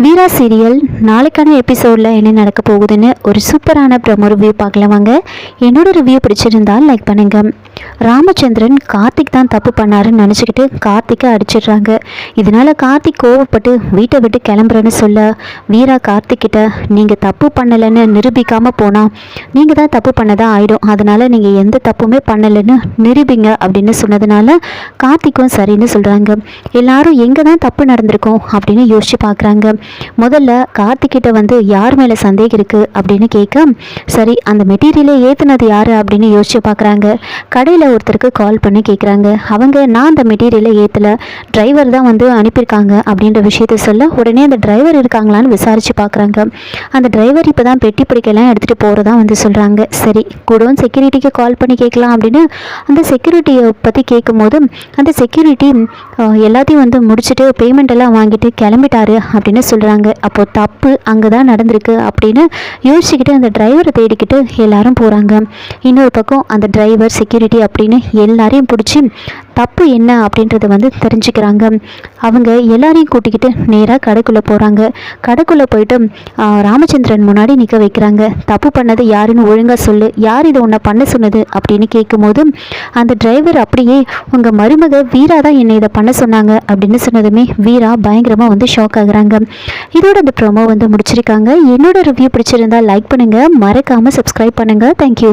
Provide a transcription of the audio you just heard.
வீரா serial நாளைக்கான எபிசோடில் என்ன நடக்க போகுதுன்னு ஒரு சூப்பரான ப்ரோமோ ரிவ்யூ பார்க்கலாம் வாங்க. என்னோட ரிவ்யூ பிடிச்சிருந்தால் லைக் பண்ணுங்க. ராமச்சந்திரன் கார்த்திக் தான் தப்பு பண்ணாருன்னு நினச்சிக்கிட்டு கார்த்திக்கை அடிச்சிடுறாங்க. இதனால் கார்த்திக் கோவப்பட்டு வீட்டை விட்டு கிளம்புறேன்னு சொல்ல வீரா கார்த்திக் கிட்ட நீங்கள் தப்பு பண்ணலைன்னு நிரூபிக்காமல் போனால் நீங்கள் தான் தப்பு பண்ணதாக ஆகிடும், அதனால் நீங்கள் எந்த தப்புமே பண்ணலைன்னு நிரூபிங்க அப்படின்னு சொன்னதுனால கார்த்திக்கும் சரின்னு சொல்கிறாங்க. எல்லாரும் எங்கே தான் தப்பு நடந்திருக்கோம் அப்படின்னு யோசிச்சு பார்க்குறாங்க. முதல்ல கார்த்திக்கிட்ட யார் மேலே சந்தேகம் இருக்குது அப்படின்னு கேட்க, சரி அந்த மெட்டீரியலை ஏற்றுனது யார் அப்படின்னு யோசிச்சு பார்க்குறாங்க. கடையில் ஒருத்தருக்கு கால் பண்ணி கேட்குறாங்க. அவங்க நான் அந்த மெட்டீரியலை ஏற்றலை, டிரைவர் தான் அனுப்பியிருக்காங்க அப்படின்ற விஷயத்த சொல்ல உடனே அந்த டிரைவர் இருக்காங்களான்னு விசாரித்து பார்க்குறாங்க. அந்த டிரைவர் இப்போ தான் பெட்டி பிடிக்கலாம் எடுத்துகிட்டு போகிறதா சொல்கிறாங்க. சரி குடோன் செக்யூரிட்டிக்கு கால் பண்ணி கேட்கலாம் அப்படின்னு அந்த செக்யூரிட்டியை பற்றி கேட்கும்போது அந்த செக்யூரிட்டி எல்லாத்தையும் முடிச்சுட்டு பேமெண்ட் எல்லாம் வாங்கிட்டு கிளம்பிட்டாரு அப்படின்னு சொல்கிறாங்க. அப்போது தப்பு அங்கே தான் நடந்திருக்கு அப்படின்னு யோசிச்சுக்கிட்டு அந்த டிரைவரை தேடிக்கிட்டு எல்லாரும் போகிறாங்க. இன்னொரு பக்கம் அந்த டிரைவர் செக்யூரிட்டி அப்படின்னு எல்லாரையும் பிடிச்சி தப்பு என்ன அப்படின்றத தெரிஞ்சுக்கிறாங்க. அவங்க எல்லாரையும் கூட்டிக்கிட்டு நேராக கடைக்குள்ளே போகிறாங்க. கடைக்குள்ளே போயிட்டு ராமச்சந்திரன் முன்னாடி நிற்க வைக்கிறாங்க. தப்பு பண்ணது யாருன்னு ஒழுங்காக சொல்லு, யார் இதை உன்னை பண்ண சொன்னது அப்படின்னு கேட்கும்போது அந்த டிரைவர் அப்படியே உங்கள் மருமக வீரா தான் என்னை இதை பண்ண சொன்னாங்க அப்படின்னு சொன்னதுமே வீரா பயங்கரமாக ஷாக் ஆகுறாங்க. இதோட இந்த ப்ரோமோ முடிச்சிருக்காங்க. என்னோட ரிவ்யூ பிடிச்சிருந்தா லைக் பண்ணுங்கள், மறக்காமல் சப்ஸ்கிரைப் பண்ணுங்கள். தேங்க்யூ.